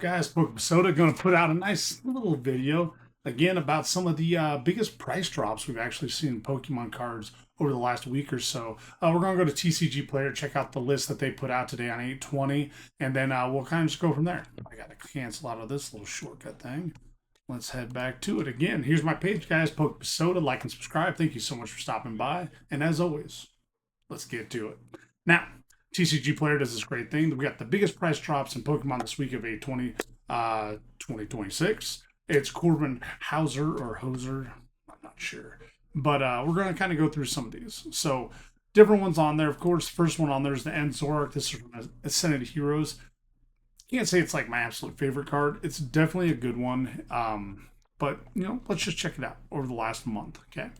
Guys, Pokémon going to put out a nice little video again about some of the biggest price drops we've actually seen in Pokemon cards over the last week or so. We're going to go to TCGplayer, check out the list that they put out today on 8/20, and then we'll kind of just go from there. I got to cancel out of this little shortcut thing. Let's head back to it again. Here's my page, guys. Pokesoda, like and subscribe. Thank you so much for stopping by. And as always, let's get to it. Now, TCGplayer does this great thing. We got the biggest price drops in Pokemon this week of 8/20, 2026. It's Corbin Hauser or Hoser. I'm not sure. But we're going to kind of go through some of these. So, different ones on there. Of course, first one on there is the Enzork. This is from Ascended Heroes. Can't say it's like my absolute favorite card. It's definitely a good one. But, let's just check it out over the last month. Okay.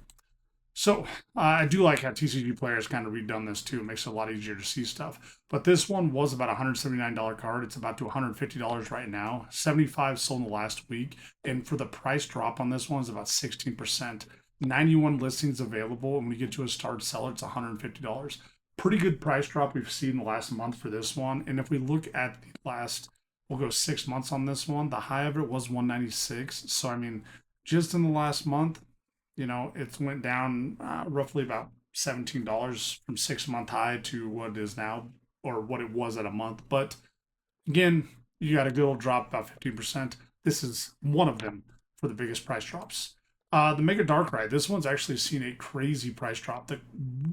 So I do like how TCGplayer has kind of redone this too. It makes it a lot easier to see stuff. But this one was about a $179 card. It's about to $150 right now. 75 sold in the last week. And for the price drop on this one is about 16%. 91 listings available. And when we get to a start seller, it's $150. Pretty good price drop we've seen in the last month for this one. And if we look at the last, we'll go 6 months on this one. The high of it was 196. So, I mean, just in the last month, it's went down roughly about $17 from 6 month high to what it is now, or what it was at a month. But again, you got a good old drop, about 15%. This is one of them for the biggest price drops. The Mega Darkrai, this one's actually seen a crazy price drop.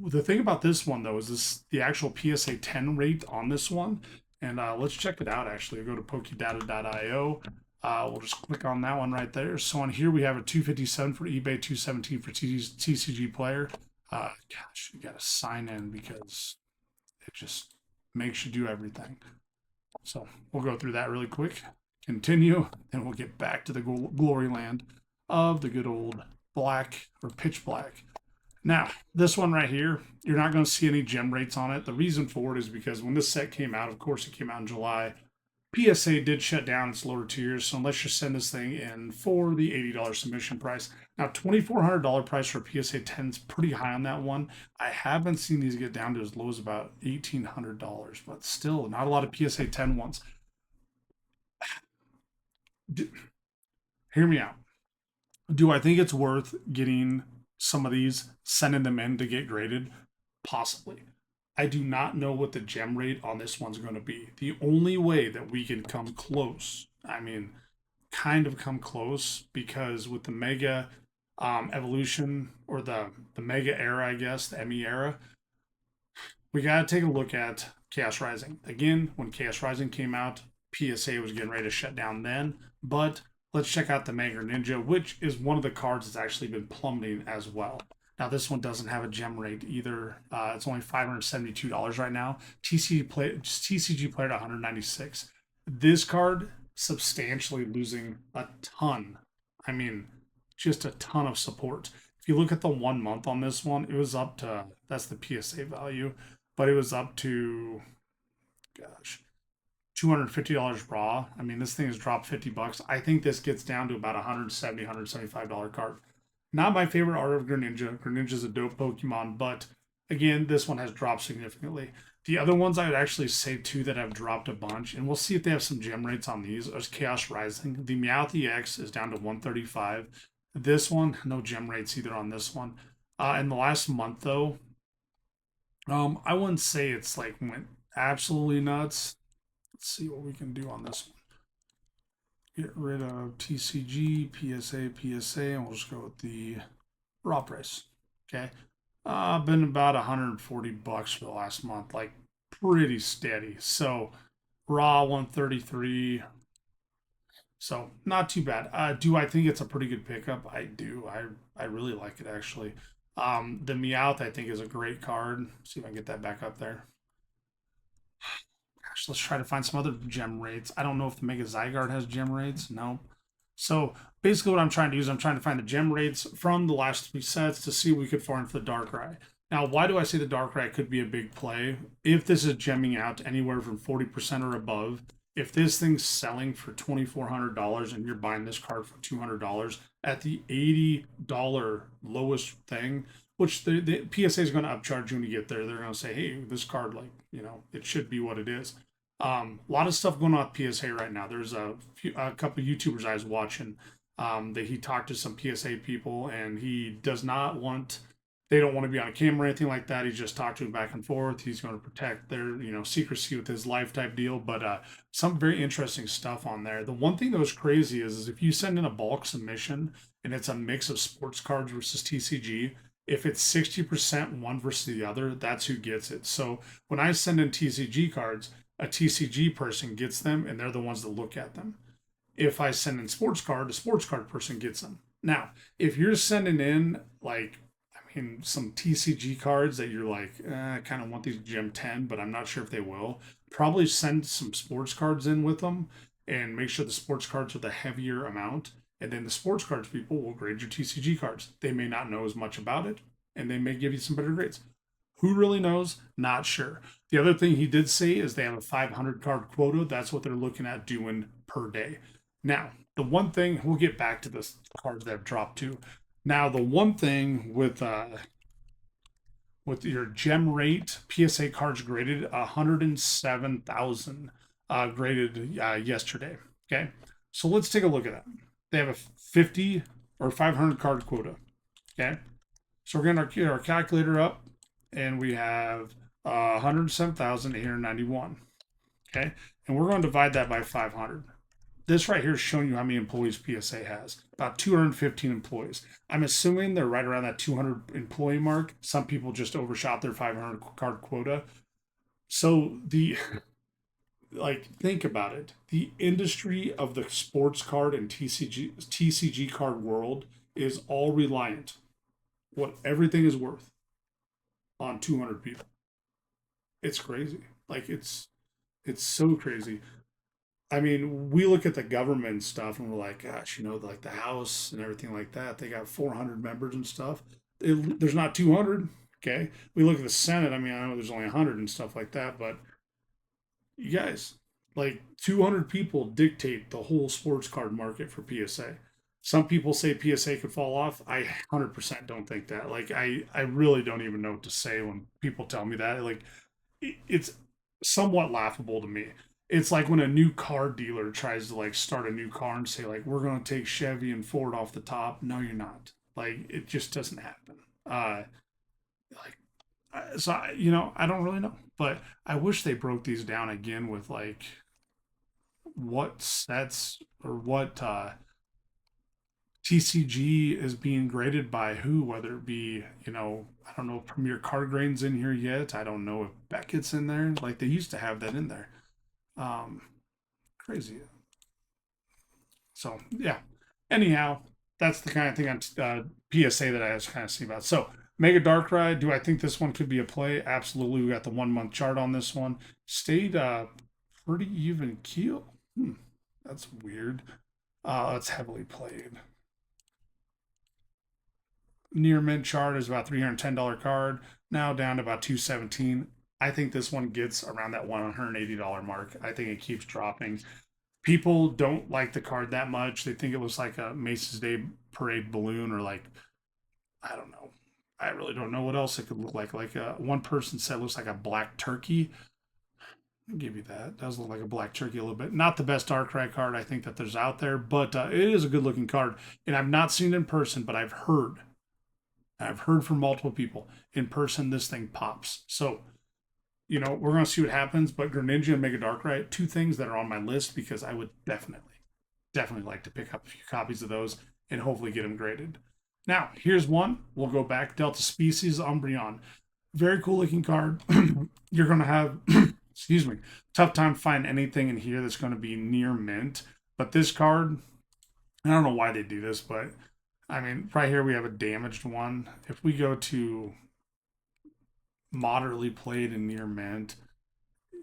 The thing about this one, though, is the actual PSA 10 rate on this one. And let's check it out, actually. Go to pokedata.io. We'll just click on that one right there. So on here we have a 257 for eBay, 217 for TCGplayer. Gosh, you got to sign in because it just makes you do everything. So we'll go through that really quick. Continue, and we'll get back to the glory land of the good old black or pitch black. Now, this one right here, you're not going to see any gem rates on it. The reason for it is because when this set came out, of course, it came out in July. PSA did shut down its lower tiers, so let's just send this thing in for the $80 submission price. Now, $2,400 price for PSA 10 is pretty high on that one. I haven't seen these get down to as low as about $1,800, but still not a lot of PSA 10 ones. Hear me out. Do I think it's worth getting some of these, sending them in to get graded? Possibly. I do not know what the gem rate on this one's going to be. The only way that we can come close, I mean, kind of come close, because with the Mega Evolution, or the Mega era, I guess, the ME era, we got to take a look at Chaos Rising. Again, when Chaos Rising came out, PSA was getting ready to shut down then, but let's check out the Mega Ninja, which is one of the cards that's actually been plummeting as well. Now, this one doesn't have a gem rate either. It's only $572 right now. TCGplayer at 196. This card substantially losing a ton. I mean, just a ton of support. If you look at the 1 month on this one, it was up to, that's the PSA value, but it was up to, gosh, $250 raw. I mean, this thing has dropped 50 bucks. I think this gets down to about $170, $175 card. Not my favorite art of Greninja. Greninja's a dope Pokemon, but again, this one has dropped significantly. The other ones I would actually say too that have dropped a bunch, and we'll see if they have some gem rates on these, is Chaos Rising. The Meowth EX is down to 135. This one, no gem rates either on this one. In the last month though, I wouldn't say it's like went absolutely nuts. Let's see what we can do on this one. Get rid of TCG, PSA, and we'll just go with the raw price. Okay. Been about 140 bucks for the last month, like pretty steady. So raw 133. So not too bad. Do I think it's a pretty good pickup? I do. I really like it actually. The Meowth I think is a great card. See if I can get that back up there. Let's try to find some other gem rates. I don't know if the Mega Zygarde has gem rates. No. So basically what I'm trying to do is I'm trying to find the gem rates from the last 3 sets to see what we could find for the Darkrai. Now, why do I say the Darkrai could be a big play? If this is gemming out anywhere from 40% or above, if this thing's selling for $2,400 and you're buying this card for $200 at the $80 lowest thing, which the PSA is going to upcharge you when you get there. They're going to say, hey, this card, like, it should be what it is. A lot of stuff going on with PSA right now. There's a couple of YouTubers I was watching that he talked to some PSA people, and he does not want. They don't want to be on a camera or anything like that. He's just talked to them back and forth. He's going to protect their, secrecy with his life type deal. But some very interesting stuff on there. The one thing that was crazy is if you send in a bulk submission and it's a mix of sports cards versus TCG, if it's 60% one versus the other, that's who gets it. So when I send in TCG cards, a TCG person gets them and they're the ones that look at them. If I send in sports card, a sports card person gets them. Now, if you're sending in like some TCG cards that you're like, I kind of want these Gem 10, but I'm not sure if they will, probably send some sports cards in with them and make sure the sports cards are the heavier amount. And then the sports cards people will grade your TCG cards. They may not know as much about it and they may give you some better grades. Who really knows? Not sure. The other thing he did say is they have a 500 card quota. That's what they're looking at doing per day. Now, the one thing, we'll get back to the cards that have dropped too. Now, the one thing with your gem rate, PSA cards graded 107,000 graded yesterday. Okay, so let's take a look at that. They have a 50 or 500 card quota. Okay, so we're going to get our calculator up, and we have 107,891. Okay, and we're going to divide that by 500. This right here is showing you how many employees PSA has. About 215 employees. I'm assuming they're right around that 200 employee mark. Some people just overshot their 500 card quota. So think about it. The industry of the sports card and TCG card world is all reliant, what everything is worth, on 200 people. It's crazy. It's so crazy. I mean, we look at the government stuff and we're like, gosh, like the House and everything like that. They got 400 members and stuff. There's not 200. Okay. We look at the Senate. I mean, I know there's only 100 and stuff like that, but you guys, like 200 people dictate the whole sports card market for PSA. Some people say PSA could fall off. I 100% don't think that. I really don't even know what to say when people tell me that. It's somewhat laughable to me. It's like when a new car dealer tries to start a new car and say we're going to take Chevy and Ford off the top. No, you're not. It just doesn't happen. Like so I don't really know, but I wish they broke these down again with what sets or what TCG is being graded by who, whether it be, I don't know if Premier Card Grade's in here yet. I don't know if Beckett's in there. Like they used to have that in there. Um, Crazy. So yeah. Anyhow, that's the kind of thing on PSA that I was kind of see about. So Mega Darkrai, do I think this one could be a play? Absolutely. We got the 1 month chart on this one. Stayed pretty even keel. That's weird. That's heavily played. Near mid chart is about $310 card. Now down to about 217. I think this one gets around that $180 mark. I think it keeps dropping. People don't like the card that much. They think it looks like a Macy's Day Parade balloon, or I don't know. I really don't know what else it could look like. One person said it looks like a black turkey. I'll give you that. It does look like a black turkey a little bit. Not the best Darkrai card I think that there's out there, but it is a good looking card. And I've not seen it in person, but I've heard. I've heard from multiple people in person. This thing pops. So we're going to see what happens. But Greninja and Mega Darkrai, two things that are on my list because I would definitely like to pick up a few copies of those and hopefully get them graded. Now, here's one. We'll go back. Delta Species Umbreon. Very cool looking card. You're going to have, excuse me, tough time finding anything in here that's going to be near mint. But this card, I don't know why they do this, but I mean, right here we have a damaged one. If we go to moderately played and near mint,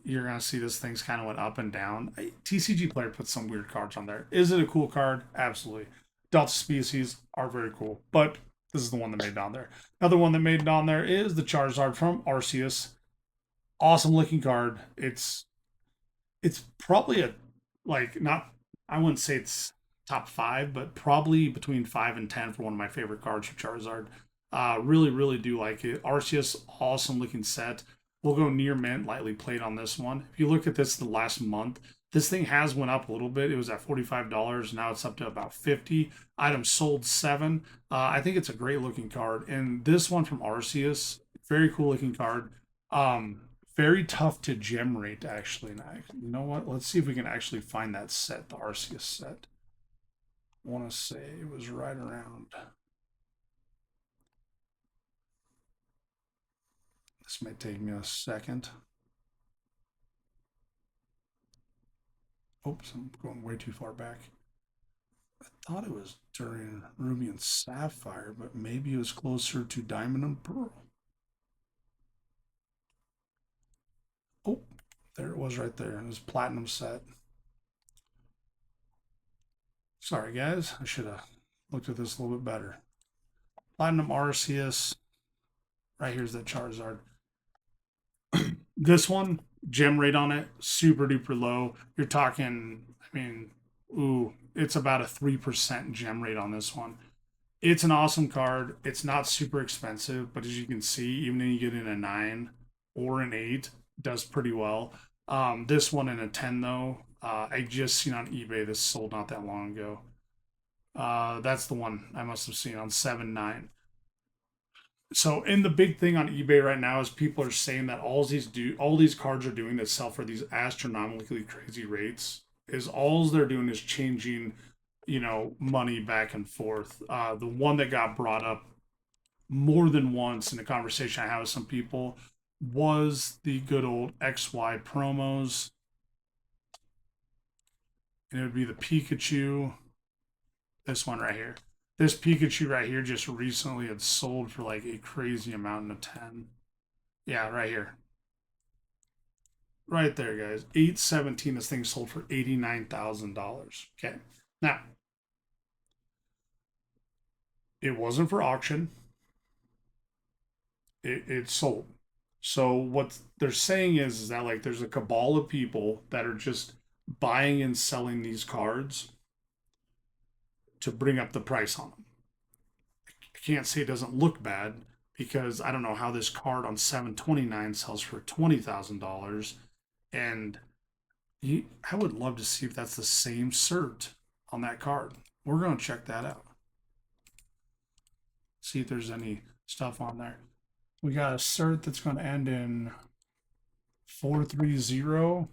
you're gonna see this thing's kind of went up and down. TCGplayer put some weird cards on there. Is it a cool card? Absolutely. Delta Species are very cool, but this is the one that made it on there. Another one that made it on there is the Charizard from Arceus. Awesome looking card. It's probably not, I wouldn't say it's top 5, but probably between 5 and 10 for one of my favorite cards for Charizard. Really, really do like it. Arceus, awesome looking set. We'll go near mint, lightly played on this one. If you look at this the last month, this thing has went up a little bit. It was at $45. Now it's up to about 50. Items sold 7. I think it's a great looking card. And this one from Arceus, very cool looking card. Very tough to gem rate actually. Now, you know what? Let's see if we can actually find that set, the Arceus set. I want to say it was right around. This may take me a second. Oops, I'm going way too far back. I thought it was during Ruby and Sapphire, but maybe it was closer to Diamond and Pearl. Oh, there it was right there. It was Platinum set. Sorry, guys. I should have looked at this a little bit better. Platinum Arceus. Right here's that Charizard. This one, gem rate on it, super duper low. You're talking, I mean, it's about a 3% gem rate on this one. It's an awesome card. It's not super expensive, but as you can see, even if you get in a 9 or an 8, does pretty well. This one in a 10 though, I just seen on eBay. This sold not that long ago. That's the one I must have seen on 7.9. So, and the big thing on eBay right now is people are saying that all these cards are doing that sell for these astronomically crazy rates is all they're doing is changing, money back and forth. The one that got brought up more than once in a conversation I had with some people was the good old XY promos. And it would be the Pikachu, this one right here. This Pikachu right here just recently had sold for like a crazy amount in a 10. Yeah, right here. Right there, guys. 817. This thing sold for $89,000. Okay. Now, it wasn't for auction. It sold. So what they're saying is that like there's a cabal of people that are just buying and selling these cards to bring up the price on them. I can't say it doesn't look bad because I don't know how this card on 729 sells for $20,000, and I would love to see if that's the same cert on that card. We're gonna check that out. See if there's any stuff on there. We got a cert that's going to end in 430.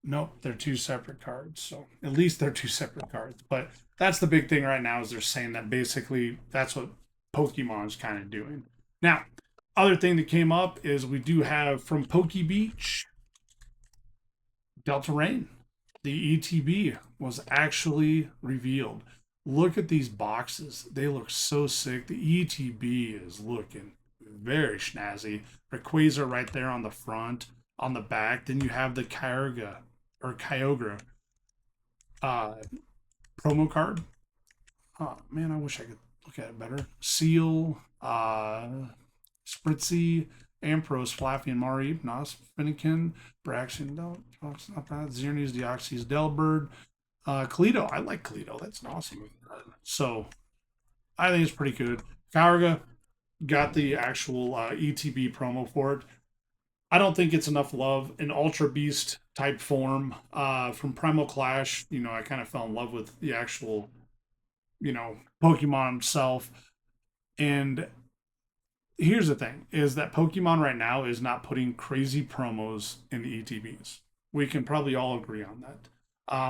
Nope, they're two separate cards. So at least they're two separate cards. But that's the big thing right now is they're saying that basically that's what Pokemon's kind of doing. Now, other thing that came up is we do have from Poke Beach, Delta Rain. The ETB was actually revealed. Look at these boxes. They look so sick. The ETB is looking very snazzy. Rayquaza right there on the front. On the back, then you have the Kyogre promo card. Oh man, I wish I could look at it better. Seal, Spritzy, Ampros, Flaffy, and Mari, Nos, Finnegan, Braxton, not bad. Xerneas, Deoxys, Delbird, Kalito. I like Kalito. That's an awesome card. So I think it's pretty good. Kyogre got the actual ETB promo for it. I don't think it's enough love. In Ultra Beast type form from Primal Clash, I kind of fell in love with the actual, Pokemon himself. And here's the thing, is that Pokemon right now is not putting crazy promos in the ETBs. We can probably all agree on that.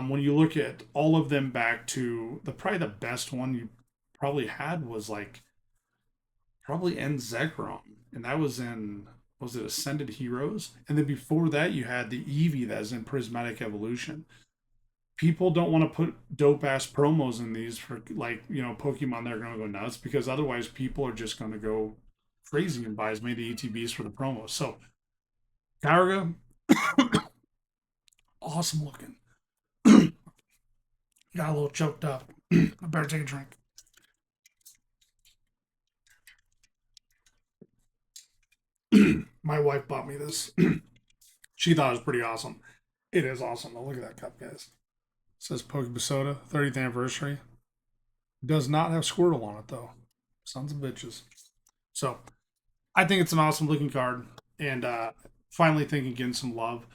When you look at all of them back to probably the best one you probably had was probably End Zekrom. And that was it Ascended Heroes? And then before that, you had the Eevee that is in Prismatic Evolution. People don't want to put dope ass promos in these for Pokemon. They're going to go nuts because otherwise people are just going to go crazy and buy as many ETBs for the promos. So, Kyogre, awesome looking. Got a little choked up. I better take a drink. My wife bought me this. She thought it was pretty awesome. It is awesome. Oh, look at that cup, guys. It says Pokebasoda, 30th anniversary. Does not have Squirtle on it, though. Sons of bitches. So, I think it's an awesome looking card. and finally thinking getting some love.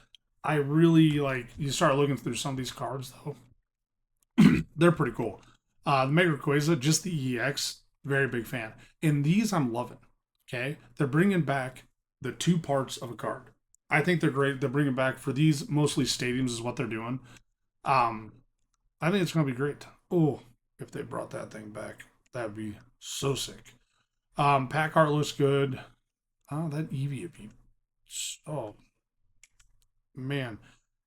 I really like. You start looking through some of these cards though; they're pretty cool. The Mega Rayquaza, just the EX, very big fan. And these I'm loving. Okay, they're bringing back the two parts of a card. I think they're great. They're bringing back for these mostly stadiums is what they're doing. Um, I think it's going to be great. Oh, if they brought that thing back, that'd be so sick. Pack art looks good. Oh, that Eevee would be. Oh man,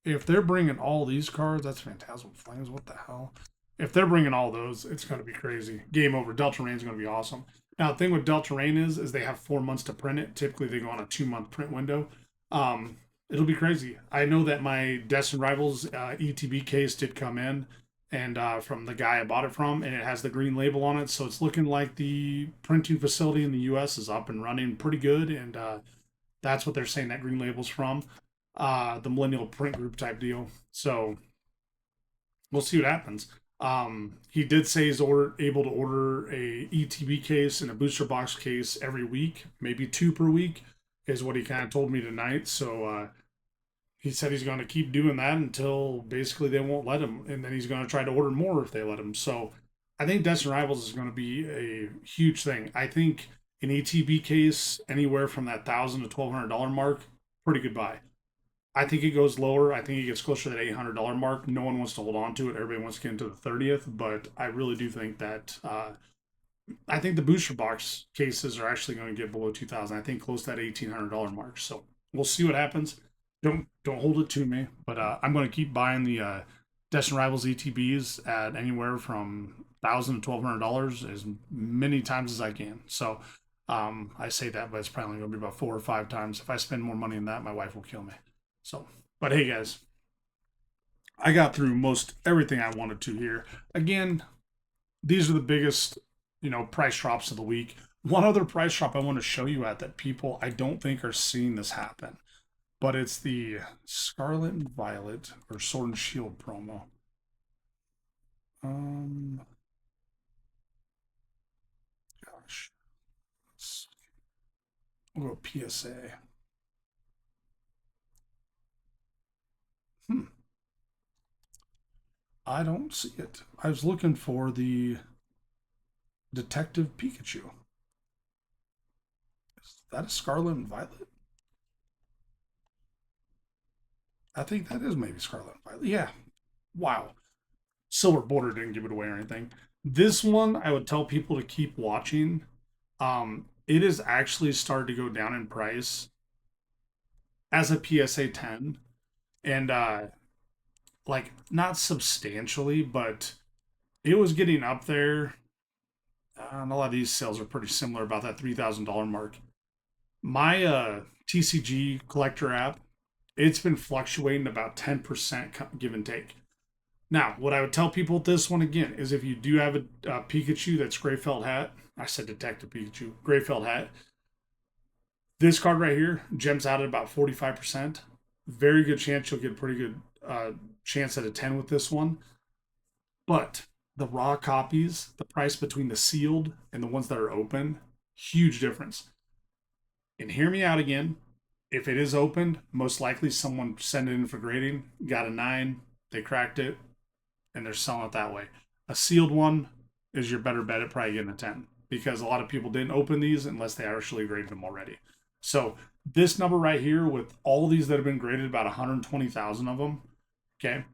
if they're bringing all these cards, that's Phantasmal Flames. What the hell? If they're bringing all those, it's going to be crazy. Game over. Delta Rain's going to be awesome. Now, the thing with Delta Rain is they have 4 months to print it. Typically, they go on a 2 month print window. It'll be crazy. I know that my Destined Rivals ETB case did come in, and from the guy I bought it from, and it has the green label on it. So it's looking like the printing facility in the U.S. is up and running pretty good, and that's what they're saying that green label's from, the Millennial Print Group type deal. So we'll see what happens. He did say he's able to order a ETB case and a booster box case every week, maybe two per week, is what he kind of told me tonight. So he said he's going to keep doing that until basically they won't let him, and then he's going to try to order more if they let him. So I think Destined Rivals is going to be a huge thing. I think an ETB case anywhere from that $1,000 to $1,200 mark, pretty good buy. I think it goes lower. I think it gets closer to that $800 mark. No one wants to hold on to it. Everybody wants to get into the 30th, but I really do think that I think the booster box cases are actually going to get below 2,000. I think close to that $1,800 mark. So we'll see what happens. Don't hold it to me, but I'm going to keep buying the Destined Rivals ETBs at anywhere from $1,000 to $1,200 as many times as I can. So I say that, but it's probably going to be about 4 or 5 times. If I spend more money than that, my wife will kill me. So, but hey, guys, I got through most everything I wanted to here. Again, these are the biggest, price drops of the week. One other price drop I want to show you at that people I don't think are seeing this happen, but it's the Scarlet and Violet or Sword and Shield promo. Um, gosh, we'll go PSA. Hmm, I don't see it. I was looking for the Detective Pikachu. Is that a Scarlet and Violet? I think that is maybe Scarlet and Violet. Yeah. Wow. Silver Border didn't give it away or anything. This one, I would tell people to keep watching. It is actually started to go down in price as a PSA 10, and like not substantially, but it was getting up there. A lot of these sales are pretty similar, about that $3,000 mark. My TCG collector app, it's been fluctuating about 10% give and take. Now, what I would tell people with this one again is if you do have a Pikachu that's gray felt hat, I said Detective Pikachu, gray felt hat, this card right here gems out at about 45%. Very good chance you'll get a pretty good chance at a 10 with this one. But the raw copies, the price between the sealed and the ones that are open, huge difference. And hear me out again. If it is opened, most likely someone sent it in for grading, got a 9, they cracked it, and they're selling it that way. A sealed one is your better bet at probably getting a 10 because a lot of people didn't open these unless they actually graded them already. So this number right here with all these that have been graded, about 120,000 of them, okay,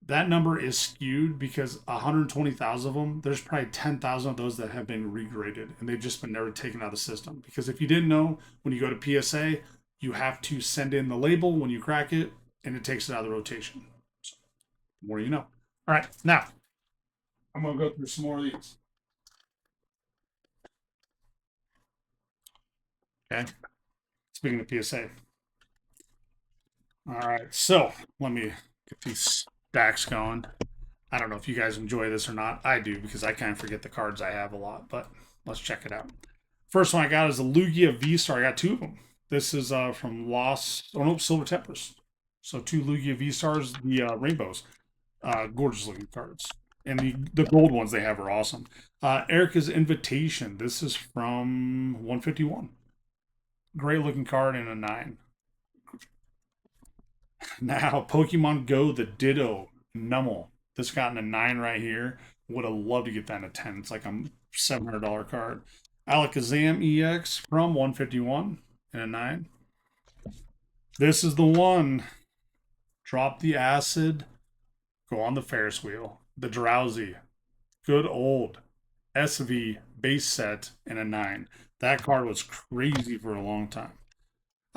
that number is skewed because 120,000 of them, there's probably 10,000 of those that have been regraded and they've just been never taken out of the system. Because if you didn't know, when you go to PSA, you have to send in the label when you crack it and it takes it out of the rotation. So, the more you know. All right, now I'm going to go through some more of these. Okay, speaking of PSA. All right, so let me get these stacks going. I don't know if you guys enjoy this or not. I do because I kind of forget the cards I have a lot, but let's check it out. First one I got is a Lugia V-Star. I got two of them. This is from Silver Tempest. So two Lugia V-Stars, the rainbows. Gorgeous looking cards. And the gold ones they have are awesome. Erica's Invitation. This is from 151. Great looking card and a 9. Now, Pokemon Go, the Ditto Numel. This got in a 9 right here. Would have loved to get that in a 10. It's like a $700 card. Alakazam EX from 151 and a 9. This is the one. Drop the acid. Go on the Ferris wheel. The Drowsy. Good old SV base set and a 9. That card was crazy for a long time.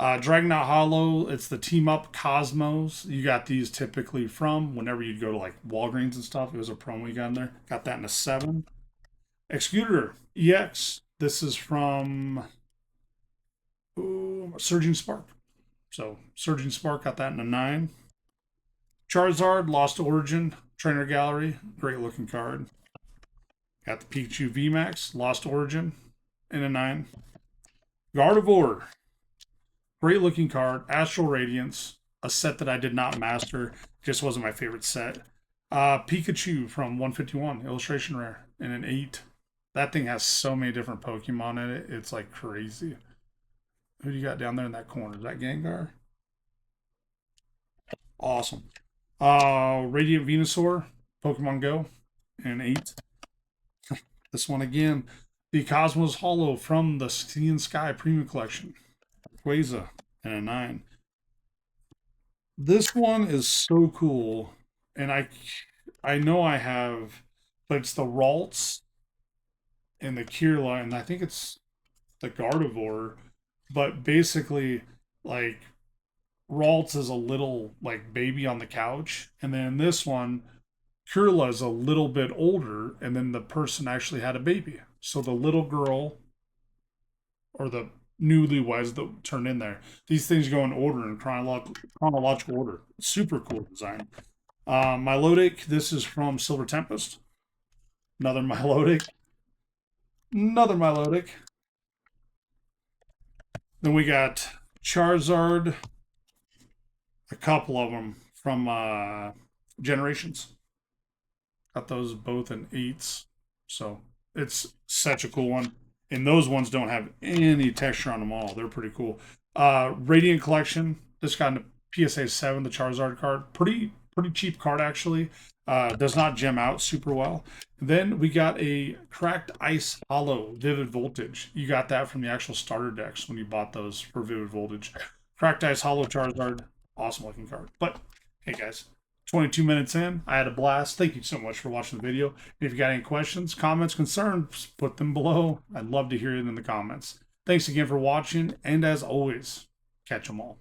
Dragonite Hollow, it's the Team Up Cosmos. You got these typically from whenever you'd go to like Walgreens and stuff. It was a promo you got in there. Got that in a 7. Executor EX. This is from Surging Spark. So Surging Spark got that in a 9. Charizard, Lost Origin, Trainer Gallery. Great looking card. Got the Pikachu VMAX, Lost Origin in a 9. Gardevoir. Great looking card. Astral Radiance, a set that I did not master. Just wasn't my favorite set. Pikachu from 151, illustration rare, and an 8. That thing has so many different Pokemon in it. It's like crazy. Who do you got down there in that corner? Is that Gengar? Awesome. Radiant Venusaur, Pokemon Go, and 8. This one again. The Cosmos Hollow from the Sea and Sky Premium Collection. Quasar and a 9. This one is so cool, and I know I have, but it's the Ralts and the Kirla, and I think it's the Gardevoir, but basically like Ralts is a little like baby on the couch, and then this one Kirla is a little bit older, and then the person actually had a baby. So the little girl or the newlyweds that turn in there, these things go in order, in chronological order. Super cool design. Milotic, this is from Silver Tempest. Another Milotic. Another Milotic. Then we got Charizard, a couple of them from Generations. Got those both in 8s. So it's such a cool one. And those ones don't have any texture on them all. They're pretty cool. Radiant Collection. This got in PSA 7, the Charizard card. Pretty cheap card, actually. Does not gem out super well. Then we got a Cracked Ice Hollow Vivid Voltage. You got that from the actual starter decks when you bought those for Vivid Voltage. Cracked Ice Hollow Charizard. Awesome looking card. But, hey guys. 22 minutes in. I had a blast. Thank you so much for watching the video. If you got any questions, comments, concerns, put them below. I'd love to hear it in the comments. Thanks again for watching, and as always, catch them all.